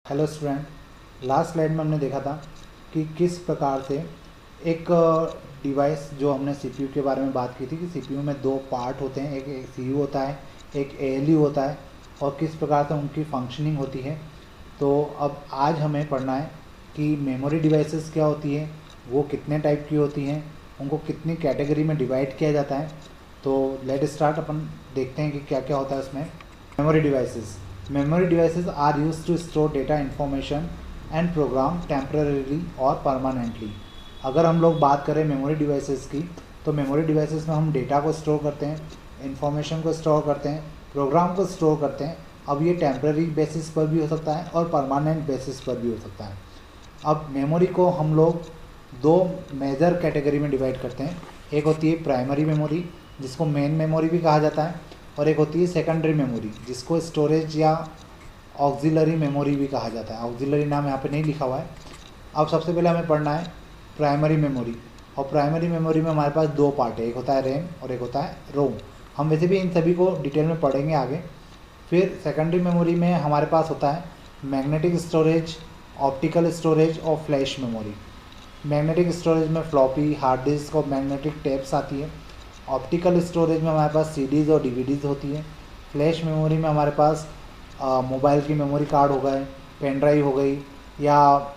Hello student, last slide में हमने देखा था कि किस प्रकार से एक डिवाइस जो हमने सीपीयू के बारे में बात की थी कि सीपीयू में दो पार्ट होते हैं, एक सीयू होता है, एक एएलयू होता है और किस प्रकार से उनकी फंक्शनिंग होती है। तो अब आज हमें पढ़ना है कि मेमोरी डिवाइसेस क्या होती है, वो कितने टाइप की होती हैं, उनको कितनी कैटेगरी में डिवाइड किया जाता है। तो लेट स्टार्ट, अपन देखते हैं कि क्या क्या होता है उसमें। Memory devices are used to store data information and program temporarily और permanently। अगर हम लोग बात करें मेमोरी डिवाइसेस की, तो मेमोरी डिवाइसेस में हम डेटा को स्टोर करते हैं, इंफॉर्मेशन को स्टोर करते हैं, प्रोग्राम को स्टोर करते हैं। अब ये टेम्प्रेरी बेसिस पर भी हो सकता है और परमानेंट बेसिस पर भी हो सकता है। अब मेमोरी को हम लोग दो मेजर कैटेगरी में डिवाइड करते हैं। एक होती है प्राइमरी मेमोरी, जिसको मेन मेमोरी भी कहा जाता है, और एक होती है सेकेंडरी मेमोरी, जिसको स्टोरेज या ऑक्सिलरी मेमोरी भी कहा जाता है। ऑक्सिलरी नाम यहाँ पे नहीं लिखा हुआ है। अब सबसे पहले हमें पढ़ना है प्राइमरी मेमोरी, और प्राइमरी मेमोरी में हमारे पास दो पार्ट है, एक होता है रैम और एक होता है रोम। हम वैसे भी इन सभी को डिटेल में पढ़ेंगे आगे। फिर सेकेंडरी मेमोरी में हमारे पास होता है मैग्नेटिक स्टोरेज, ऑप्टिकल स्टोरेज और फ्लैश मेमोरी। मैग्नेटिक स्टोरेज में फ्लॉपी, हार्ड डिस्क और मैग्नेटिक टेप्स आती है। ऑप्टिकल स्टोरेज में हमारे पास सीडीज़ और डीवीडीज़ होती है। फ्लैश मेमोरी में हमारे पास मोबाइल की मेमोरी कार्ड हो गए, पेन ड्राइव हो गई, या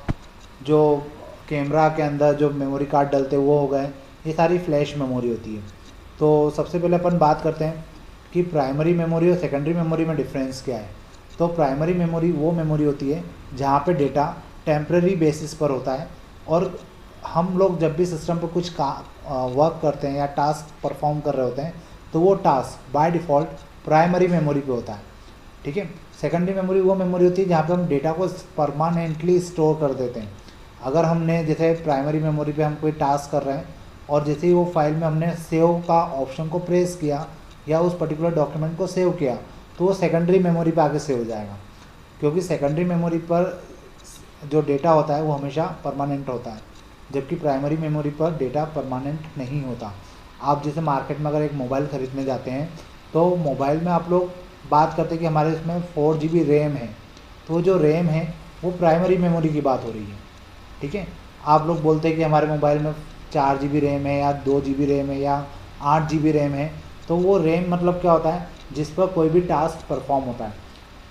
जो कैमरा के अंदर जो मेमोरी कार्ड डलते वो हो गए। ये सारी फ्लैश मेमोरी होती है। तो सबसे पहले अपन बात करते हैं कि प्राइमरी मेमोरी और सेकेंडरी मेमोरी में डिफरेंस क्या है। तो प्राइमरी मेमोरी वो मेमोरी होती है जहाँ पे डेटा टेम्प्रेरी बेसिस पर होता है, और हम लोग जब भी सिस्टम पर कुछ वर्क करते हैं या टास्क परफॉर्म कर रहे होते हैं, तो वो task by default primary memory पे होता है। ठीक है। सेकेंडरी मेमोरी वो मेमोरी होती है जहाँ पे हम डेटा को परमानेंटली स्टोर कर देते हैं। अगर हमने जैसे प्राइमरी मेमोरी पे हम कोई टास्क कर रहे हैं और जैसे ही वो फाइल में हमने सेव का ऑप्शन को प्रेस किया या उस पर्टिकुलर डॉक्यूमेंट को सेव किया, तो वो सेकेंडरी मेमोरी पे आगे सेव हो जाएगा, क्योंकि सेकेंडरी मेमोरी पर जो डेटा होता है वो हमेशा परमानेंट होता है, जबकि प्राइमरी मेमोरी पर डेटा परमानेंट नहीं होता। आप जैसे मार्केट में अगर एक मोबाइल ख़रीदने जाते हैं, तो मोबाइल में आप लोग बात करते हैं कि हमारे इसमें 4 GB रैम है, तो वो जो रैम है वो प्राइमरी मेमोरी की बात हो रही है। ठीक है। आप लोग बोलते हैं कि हमारे मोबाइल में 4 GB रैम है या 2 GB रैम है या 8 GB रैम है, तो वो रैम मतलब क्या होता है, जिस पर कोई भी टास्क परफॉर्म होता है।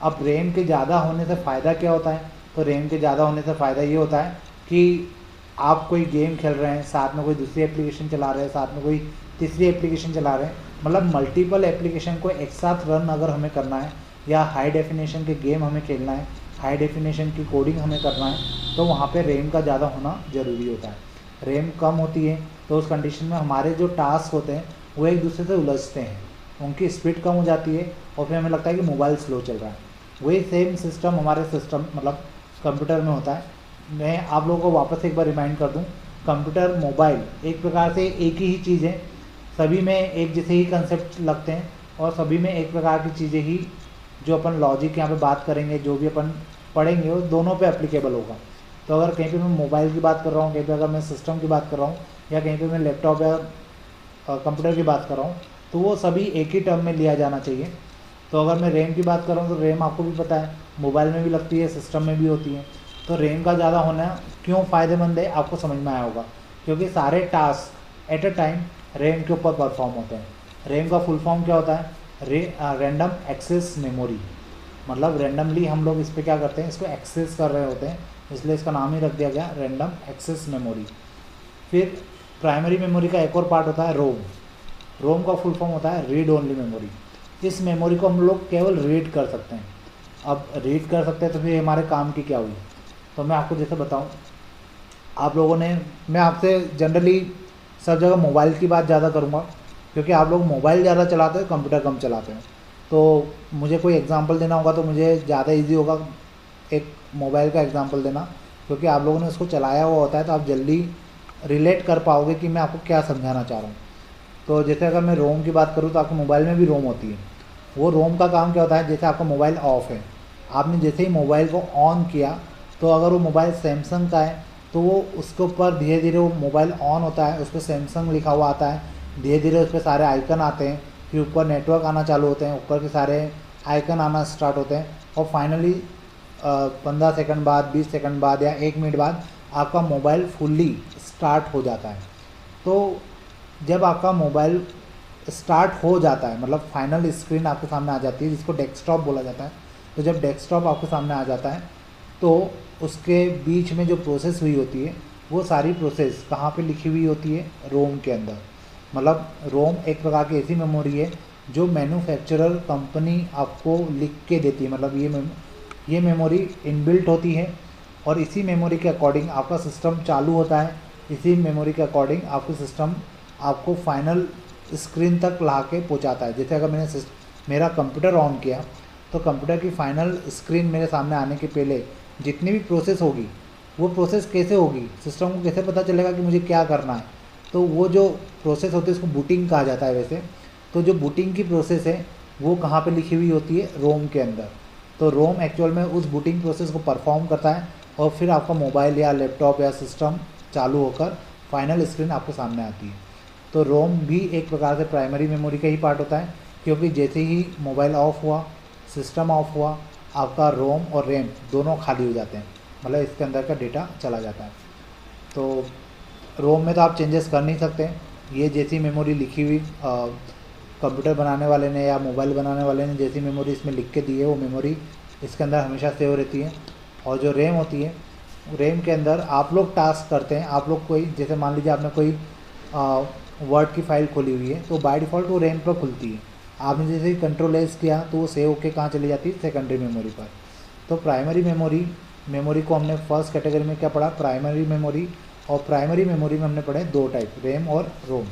अब रैम के ज़्यादा होने से फ़ायदा क्या होता है, तो रैम के ज़्यादा होने से फ़ायदा ये होता है कि आप कोई गेम खेल रहे हैं, साथ में कोई दूसरी एप्लीकेशन चला रहे हैं, साथ में कोई तीसरी एप्लीकेशन चला रहे हैं, मतलब मल्टीपल एप्लीकेशन को एक साथ रन अगर हमें करना है, या हाई डेफिनेशन के गेम हमें खेलना है, हाई डेफिनेशन की कोडिंग हमें करना है, तो वहाँ पे रैम का ज़्यादा होना ज़रूरी होता है। रैम कम होती है तो उस कंडीशन में हमारे जो टास्क होते हैं वो एक दूसरे से उलझते हैं, उनकी स्पीड कम हो जाती है और फिर हमें लगता है कि मोबाइल स्लो चल रहा है। वही सेम सिस्टम हमारे सिस्टम मतलब कंप्यूटर में होता है। मैं आप लोगों को वापस एक बार रिमाइंड कर दूं, कंप्यूटर मोबाइल एक प्रकार से एक ही चीज़ है, सभी में एक जैसे ही कंसेप्ट लगते हैं और सभी में एक प्रकार की चीज़ें ही, जो अपन लॉजिक यहाँ पे बात करेंगे, जो भी अपन पढ़ेंगे वो दोनों पे एप्लीकेबल होगा। तो अगर कहीं पे मैं मोबाइल की बात कर रहा हूँ, कहीं पे अगर मैं सिस्टम की बात कर रहा हूँ, या कहीं पे मैं लैपटॉप या कंप्यूटर की बात कर रहा हूँ, तो वो सभी एक ही टर्म में लिया जाना चाहिए। तो अगर मैं रैम की बात कर रहा हूँ, तो रैम आपको भी पता है मोबाइल में भी लगती है, सिस्टम में भी होती है। तो रैम का ज़्यादा होना क्यों फ़ायदेमंद है आपको समझ में आया होगा, क्योंकि सारे task at a time RAM के ऊपर परफॉर्म होते हैं। रैम का फुल फॉर्म क्या होता है, रैंडम एक्सेस मेमोरी, मतलब रैंडमली हम लोग इस पर क्या करते हैं, इसको एक्सेस कर रहे होते हैं, इसलिए इसका नाम ही रख दिया गया रैंडम एक्सेस मेमोरी। फिर प्राइमरी मेमोरी का एक और पार्ट होता है रोम। रोम का फुल फॉर्म होता है रीड ओनली मेमोरी। इस मेमोरी को हम लोग केवल रीड कर सकते हैं। अब रीड कर सकते हैं तो फिर हमारे काम की क्या हुई। तो मैं आपको जैसे बताऊं, आप लोगों ने, मैं आपसे जनरली सब जगह मोबाइल की बात ज़्यादा करूंगा, क्योंकि आप लोग मोबाइल ज़्यादा चलाते हैं, कंप्यूटर कम चलाते हैं। तो मुझे कोई एग्जांपल देना होगा तो मुझे ज़्यादा इजी होगा एक मोबाइल का एग्जांपल देना, क्योंकि आप लोगों ने उसको चलाया हुआ होता है, तो आप जल्दी रिलेट कर पाओगे कि मैं आपको क्या समझाना चाह रहा हूँ। तो जैसे अगर मैं रोम की बात करूँ, तो आपके मोबाइल में भी रोम होती है। वो रोम का काम क्या होता है, जैसे आपका मोबाइल ऑफ है, आपने जैसे ही मोबाइल को ऑन किया, तो अगर वो मोबाइल सैमसंग का है तो वो उसके ऊपर धीरे धीरे वो मोबाइल ऑन होता है, उस पर सैमसंग लिखा हुआ आता है, धीरे धीरे उस पर सारे आइकन आते हैं, फिर ऊपर नेटवर्क आना चालू होते हैं, ऊपर के सारे आइकन आना स्टार्ट होते हैं, और फाइनली 15 सेकंड बाद, 20 सेकंड बाद या 1 मिनट बाद आपका मोबाइल फुल्ली स्टार्ट हो जाता है। तो जब आपका मोबाइल स्टार्ट हो जाता है, मतलब फाइनल स्क्रीन आपके सामने आ जाती है, जिसको डेस्कटॉप बोला जाता है। तो जब डेस्कटॉप आपके सामने आ जाता है तो उसके बीच में जो प्रोसेस हुई होती है वो सारी प्रोसेस कहाँ पे लिखी हुई होती है? रोम के अंदर। मतलब रोम एक प्रकार की ऐसी मेमोरी है जो मैन्युफैक्चरर कंपनी आपको लिख के देती है। मतलब ये मेमोरी इनबिल्ट होती है और इसी मेमोरी के अकॉर्डिंग आपका सिस्टम चालू होता है। इसी मेमोरी के अकॉर्डिंग आपका सिस्टम आपको फाइनल स्क्रीन तक ला के पहुँचाता है। जैसे अगर मैंने मेरा कंप्यूटर ऑन किया तो कंप्यूटर की फाइनल स्क्रीन मेरे सामने आने के पहले जितनी भी प्रोसेस होगी वो प्रोसेस कैसे होगी, सिस्टम को कैसे पता चलेगा कि मुझे क्या करना है? तो वो जो प्रोसेस होती है उसको बूटिंग कहा जाता है वैसे। तो जो बूटिंग की प्रोसेस है वो कहाँ पे लिखी हुई होती है? रोम के अंदर। तो रोम एक्चुअल में उस बूटिंग प्रोसेस को परफॉर्म करता है और फिर आपका मोबाइल या लैपटॉप या सिस्टम चालू होकर फाइनल स्क्रीन आपके सामने आती है। तो रोम भी एक प्रकार से प्राइमरी मेमोरी का ही पार्ट होता है, क्योंकि जैसे ही मोबाइल ऑफ हुआ, सिस्टम ऑफ हुआ, आपका रोम और रैम दोनों खाली हो जाते हैं, मतलब इसके अंदर का डेटा चला जाता है। तो रोम में तो आप चेंजेस कर नहीं सकते। ये जैसी मेमोरी लिखी हुई कंप्यूटर बनाने वाले ने या मोबाइल बनाने वाले ने जैसी मेमोरी इसमें लिख के दी है वो मेमोरी इसके अंदर हमेशा सेव रहती है। और जो रैम होती है, रैम के अंदर आप लोग टास्क करते हैं। आप लोग कोई, जैसे मान लीजिए आपने कोई वर्ड की फ़ाइल खोली हुई है तो बाय डिफ़ॉल्ट वो रैम पर खुलती है। आपने जैसे ही कंट्रोल एस किया तो वो सेव होकर कहाँ चली जाती है? सेकेंडरी मेमोरी पर। तो प्राइमरी मेमोरी को हमने फर्स्ट कैटेगरी में क्या पढ़ा? Primary memory. और प्राइमरी मेमोरी में हमने पढ़े दो टाइप, रैम और रोम।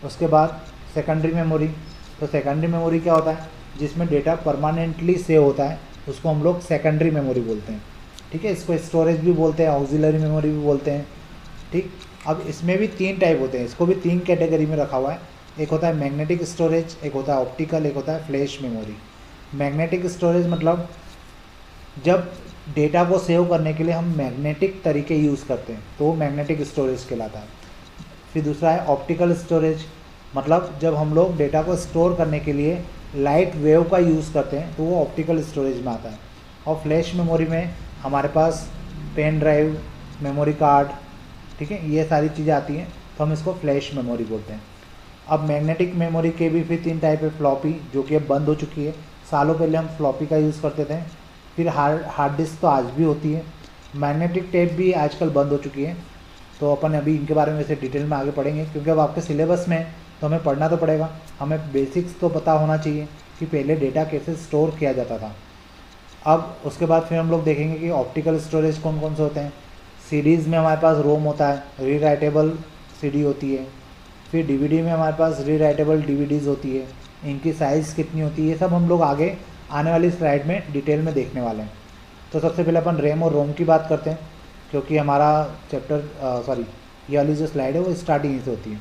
उसके बाद सेकेंडरी मेमोरी। तो सेकेंडरी मेमोरी क्या होता है? जिसमें डेटा परमानेंटली सेव होता है, उसको हम लोग सेकेंडरी मेमोरी बोलते हैं। ठीक है, इसको स्टोरेज भी बोलते हैं, ऑक्सिलरी मेमोरी भी बोलते हैं। ठीक, अब इसमें भी 3 टाइप होते हैं, इसको भी 3 कैटेगरी में रखा हुआ है। एक होता है मैग्नेटिक स्टोरेज, एक होता है ऑप्टिकल, एक होता है फ्लैश मेमोरी। मैग्नेटिक स्टोरेज मतलब जब डेटा को सेव करने के लिए हम मैग्नेटिक तरीके यूज़ करते हैं तो वो मैग्नेटिक स्टोरेज कहलाता है। फिर दूसरा है ऑप्टिकल स्टोरेज, मतलब जब हम लोग डेटा को स्टोर करने के लिए लाइट वेव का यूज़ करते हैं तो वो ऑप्टिकल स्टोरेज में आता है। और फ्लैश मेमोरी में हमारे पास पेन ड्राइव, मेमोरी कार्ड, ठीक है, ये सारी चीज़ें आती हैं तो हम इसको फ्लैश मेमोरी बोलते हैं। अब मैग्नेटिक मेमोरी के भी फिर 3 टाइप है। फ्लॉपी, जो कि अब बंद हो चुकी है, सालों पहले हम फ्लॉपी का यूज़ करते थे। फिर हार्ड डिस्क तो आज भी होती है। मैग्नेटिक टेप भी आजकल बंद हो चुकी है। तो अपन अभी इनके बारे में वैसे डिटेल में आगे पढ़ेंगे, क्योंकि अब आपके सिलेबस में तो हमें पढ़ना तो पड़ेगा। हमें बेसिक्स तो पता होना चाहिए कि पहले डेटा कैसे स्टोर किया जाता था। अब उसके बाद फिर हम लोग देखेंगे कि ऑप्टिकल स्टोरेज कौन कौन से होते हैं। सीडीज़ में हमारे पास रोम होता है, रीराइटेबल सीडी होती है। फिर डीवीडी में हमारे पास रीराइटेबल डीवीडीज़ होती है। इनकी साइज़ कितनी होती है ये सब हम लोग आगे आने वाली स्लाइड में डिटेल में देखने वाले हैं। तो सबसे पहले अपन रैम और रोम की बात करते हैं, क्योंकि हमारा चैप्टर ये वाली जो स्लाइड है वो स्टार्टिंग से होती है।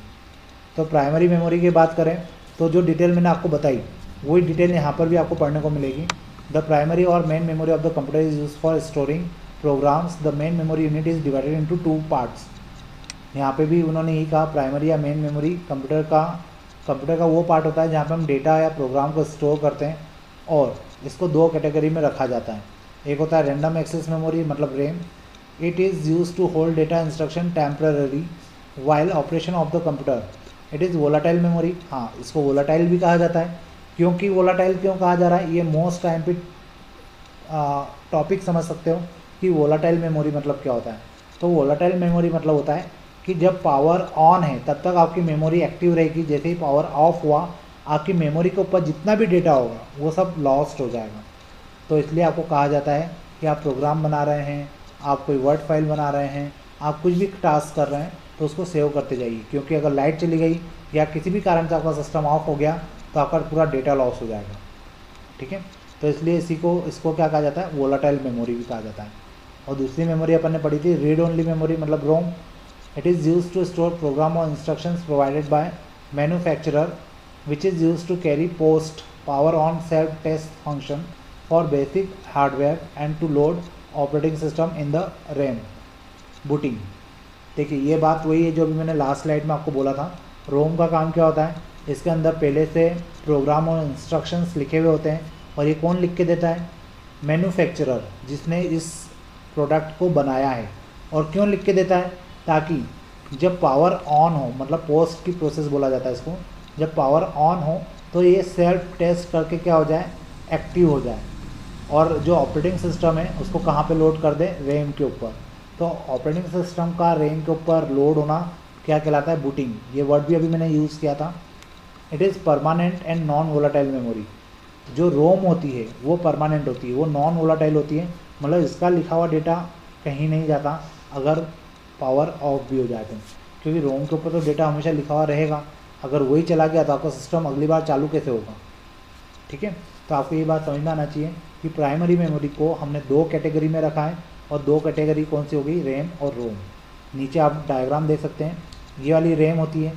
तो प्राइमरी मेमोरी की बात करें तो जो डिटेल मैंने आपको बताई वही डिटेल यहाँ पर भी आपको पढ़ने को मिलेगी। द प्राइमरी और main memory of the computer is use for storing programs. The main memory unit is divided into 2 parts. यहाँ पे भी उन्होंने यही कहा, प्राइमरी या मेन मेमोरी कंप्यूटर का वो पार्ट होता है जहाँ पे हम डेटा या प्रोग्राम को स्टोर करते हैं, और इसको 2 कैटेगरी में रखा जाता है। एक होता है रैंडम एक्सेस मेमोरी, मतलब RAM. It is use to hold data instruction temporary while operation of the computer. It is volatile memory. हाँ, इसको वोलाटाइल भी कहा जाता है। क्योंकि वोलाटाइल क्यों कहा जा रहा है, ये मोस्ट टाइम पे टॉपिक समझ सकते हो कि वोलाटाइल मेमोरी मतलब क्या होता है। तो वोलाटाइल मेमोरी मतलब होता है कि जब पावर ऑन है तब तक आपकी मेमोरी एक्टिव रहेगी, जैसे ही पावर ऑफ हुआ आपकी मेमोरी के ऊपर जितना भी डेटा होगा वो सब लॉस्ट हो जाएगा। तो इसलिए आपको कहा जाता है कि आप प्रोग्राम बना रहे हैं, आप कोई वर्ड फाइल बना रहे हैं, आप कुछ भी टास्क कर रहे हैं तो उसको सेव करते जाइए, क्योंकि अगर लाइट चली गई या किसी भी कारण से आपका सिस्टम ऑफ हो गया तो आपका पूरा डेटा लॉस हो जाएगा। ठीक है, तो इसलिए इसको क्या कहा जाता है, वोलाटाइल मेमोरी भी कहा जाता है। और दूसरी मेमोरी अपन ने पढ़ी थी रीड ओनली मेमोरी, मतलब ROM. It is use to store program और instructions provided by manufacturer which is use to carry post power on self test function for basic hardware and to load operating system in the RAM booting. देखिए, ये बात वही है जो भी मैंने last slide में आपको बोला था। रोम का काम क्या होता है, इसके अंदर पहले से प्रोग्राम और इंस्ट्रक्शंस लिखे हुए होते हैं, और ये कौन लिख के देता है, मैन्युफैक्चरर जिसने इस प्रोडक्ट को बनाया है। और क्यों लिख के देता है? ताकि जब पावर ऑन हो, मतलब पोस्ट की प्रोसेस बोला जाता है इसको, जब पावर ऑन हो तो ये सेल्फ टेस्ट करके क्या हो जाए, एक्टिव हो जाए, और जो ऑपरेटिंग सिस्टम है उसको कहाँ पे लोड कर दे, रैम के ऊपर। तो ऑपरेटिंग सिस्टम का रैम के ऊपर लोड होना क्या कहलाता है, बूटिंग। ये वर्ड भी अभी मैंने यूज़ किया था। It is permanent and non volatile memory. जो रोम होती है वो परमानेंट होती है, वो नॉन वोलाटाइल होती है, मतलब इसका लिखा हुआ डेटा कहीं नहीं जाता अगर पावर ऑफ भी हो जाए तो, क्योंकि रोम के ऊपर तो डेटा हमेशा लिखा हुआ रहेगा। अगर वही चला गया तो आपका सिस्टम अगली बार चालू कैसे होगा? ठीक है, तो आपको ये बात समझ में आना चाहिए कि प्राइमरी मेमोरी को हमने दो कैटेगरी में रखा है, और दो कैटेगरी कौन सी हो गई, रैम और रोम। नीचे आप डायग्राम देख सकते हैं, ये वाली रैम होती है,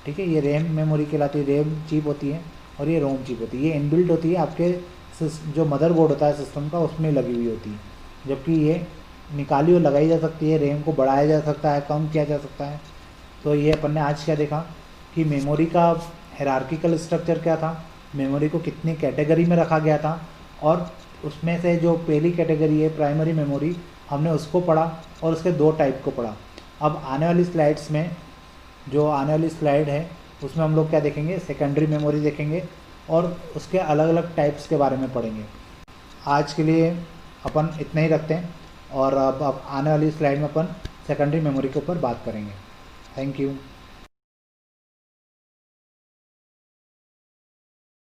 ठीक है, ये रैम मेमोरी कहलाती है, रैम चिप होती है, और ये रोम चिप होती है। ये इनबिल्ट होती है आपके जो मदरबोर्ड होता है सिस्टम का, उसमें लगी हुई होती है, जबकि ये निकाली और लगाई जा सकती है, रैम को बढ़ाया जा सकता है, कम किया जा सकता है। तो ये अपन ने आज क्या देखा कि मेमोरी का हायरार्किकल स्ट्रक्चर क्या था, मेमोरी को कितनी कैटेगरी में रखा गया था, और उसमें से जो पहली कैटेगरी है प्राइमरी मेमोरी, हमने उसको पढ़ा और उसके दो टाइप को पढ़ा। अब आने वाली स्लाइड्स में, जो आने वाली स्लाइड है उसमें हम लोग क्या देखेंगे, सेकेंडरी मेमोरी देखेंगे और उसके अलग अलग टाइप्स के बारे में पढ़ेंगे। आज के लिए अपन इतना ही रखते हैं, और अब आने वाली स्लाइड में अपन सेकेंडरी मेमोरी के ऊपर बात करेंगे। Thank you.